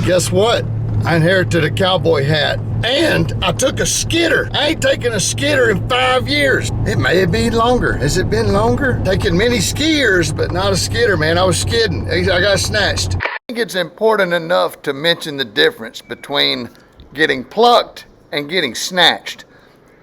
guess what? I inherited a cowboy hat. And I took a skidder. I ain't taken a skidder in 5 years. It may have been longer. Has it been longer? Taking many skiers, but not a skidder, man. I was skidding. I got snatched. I think it's important enough to mention the difference between getting plucked and getting snatched.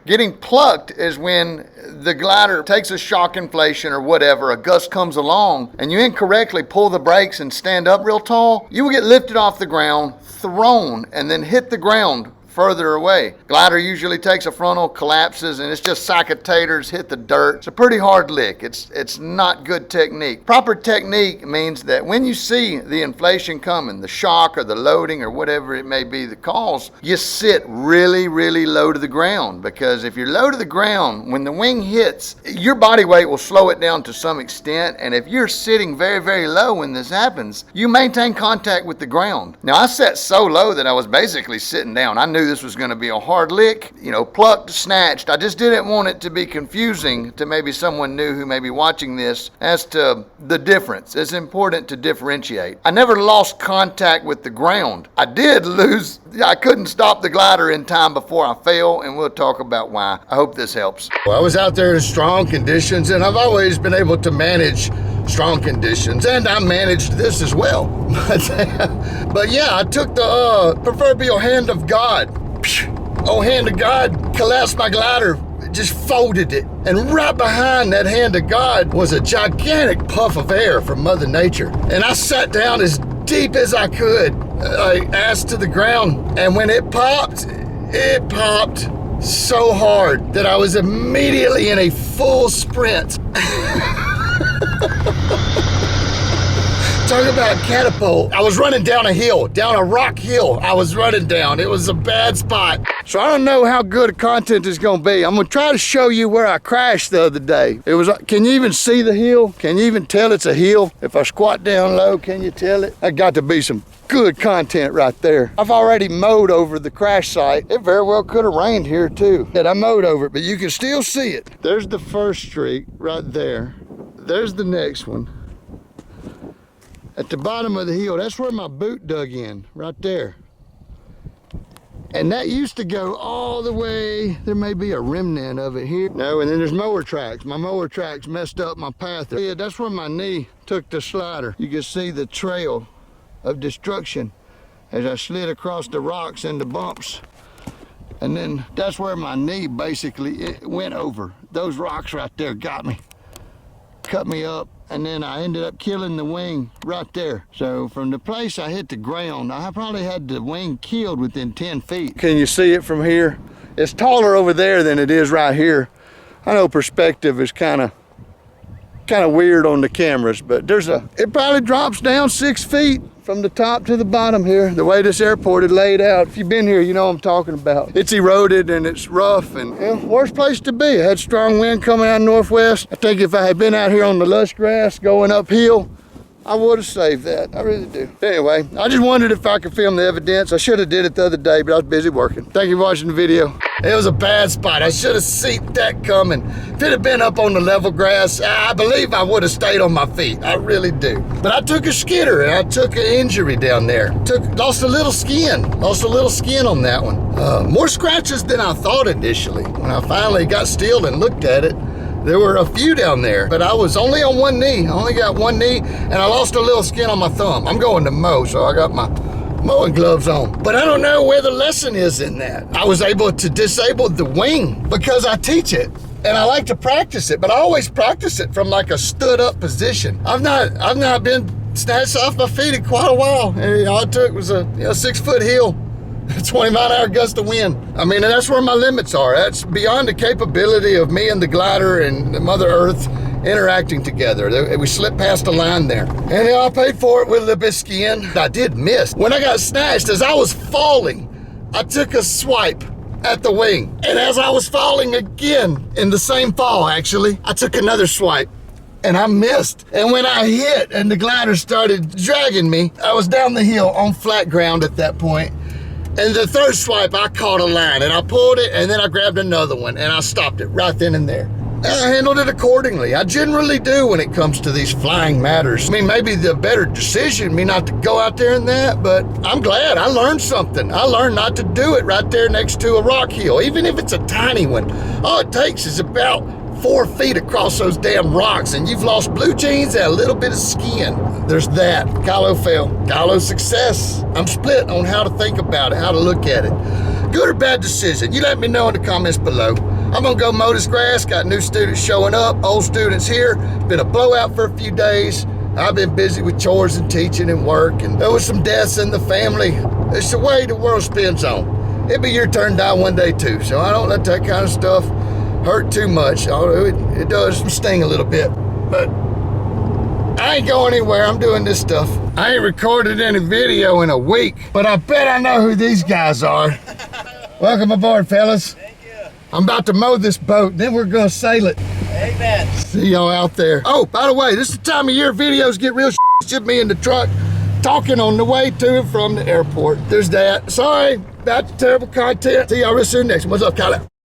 Getting plucked is when the glider takes a shock inflation or whatever, a gust comes along, and you incorrectly pull the brakes and stand up real tall, you will get lifted off the ground, thrown, and then hit the ground further away. Glider usually takes a frontal, collapses, and it's just sack of taters, hit the dirt. It's a pretty hard lick. It's not good technique. Proper technique means that when you see the inflation coming, the shock or the loading or whatever it may be the cause, you sit really, really low to the ground, because if you're low to the ground, when the wing hits, your body weight will slow it down to some extent, and if you're sitting very, very low when this happens, you maintain contact with the ground. Now, I sat so low that I was basically sitting down. I knew this was going to be a hard lick, you know, plucked, snatched. I just didn't want it to be confusing to maybe someone new who may be watching this as to the difference. It's important to differentiate. I never lost contact with the ground. I couldn't stop the glider in time before I fell, and we'll talk about why. I hope this helps. Well, I was out there in strong conditions, and I've always been able to manage strong conditions, and I managed this as well. But yeah, I took the proverbial hand of God. Oh, hand of God collapsed my glider, just folded it. And right behind that hand of God was a gigantic puff of air from Mother Nature. And I sat down as deep as I could, ass to the ground. And when it popped so hard that I was immediately in a full sprint. Talk about catapult. I was running down a hill, down a rock hill. I was running down. It was a bad spot. So I don't know how good content is gonna be. I'm gonna try to show you where I crashed the other day. Can you even see the hill? Can you even tell it's a hill? If I squat down low, can you tell it? That got to be some good content right there. I've already mowed over the crash site. It very well could have rained here too. And I mowed over it, but you can still see it. There's the first streak right there. There's the next one. At the bottom of the hill, that's where my boot dug in, right there. And that used to go all the way, there may be a remnant of it here. No, and then there's mower tracks. My mower tracks messed up my path. Yeah, that's where my knee took the slider. You can see the trail of destruction as I slid across the rocks and the bumps. And then that's where my knee basically went over. Those rocks right there got me, cut me up. And then I ended up killing the wing right there. So from the place I hit the ground, I probably had the wing killed within 10 feet. Can you see it from here? It's taller over there than it is right here. I know perspective is kind of weird on the cameras, but it probably drops down 6 feet from the top to the bottom here, the way this airport is laid out. If you've been here, you know what I'm talking about. It's eroded and it's rough, and worst place to be. I had strong wind coming out of northwest. I think if I had been out here on the lush grass going uphill, I would have saved that. I really do. Anyway, I just wondered if I could film the evidence. I should have did it the other day, but I was busy working. Thank you for watching the video. It was a bad spot. I should have seen that coming. If it had been up on the level grass, I believe I would have stayed on my feet. I really do. But I took a skidder and I took an injury down there. Lost a little skin on that one. More scratches than I thought initially. When I finally got still and looked at it, there were a few down there, but I was only on one knee. I only got one knee, and I lost a little skin on my thumb. I'm going to mow, so I got my mowing gloves on. But I don't know where the lesson is in that. I was able to disable the wing because I teach it, and I like to practice it, but I always practice it from like a stood up position. I've not been snatched off my feet in quite a while. And all it took was a 6 foot hill. 20-mile-an-hour gust of wind. I mean, and that's where my limits are. That's beyond the capability of me and the glider and the Mother Earth interacting together. We slipped past the line there. And I paid for it with a little bit of skin. I did miss. When I got snatched, as I was falling, I took a swipe at the wing. And as I was falling again, in the same fall actually, I took another swipe. And I missed. And when I hit and the glider started dragging me, I was down the hill on flat ground at that point. And the third swipe, I caught a line and I pulled it, and then I grabbed another one and I stopped it right then and there. I handled it accordingly. I generally do when it comes to these flying matters. I mean, maybe the better decision me not to go out there in that, but I'm glad I learned something. I learned not to do it right there next to a rock hill, even if it's a tiny one. All it takes is about 4 feet across those damn rocks and you've lost blue jeans and a little bit of skin. There's that. Kylo fail. Kylo success. I'm split on how to think about it, how to look at it. Good or bad decision? You let me know in the comments below. I'm gonna go mow this grass. Got new students showing up, old students here. It's been a blowout for a few days. I've been busy with chores and teaching and work, and there was some deaths in the family. It's the way the world spins on. It'll be your turn to die one day too, so I don't let that kind of stuff hurt too much. Although it does sting a little bit, but I ain't going anywhere. I'm doing this stuff. I ain't recorded any video in a week, but I bet I know who these guys are. Welcome aboard, fellas. Thank you. I'm about to mow this boat, then we're gonna sail it. Amen. See y'all out there. Oh, by the way, this is the time of year videos get real. It's just me in the truck talking on the way to and from the airport. There's that. Sorry about the terrible content. See y'all real soon next one. What's up, Kyle?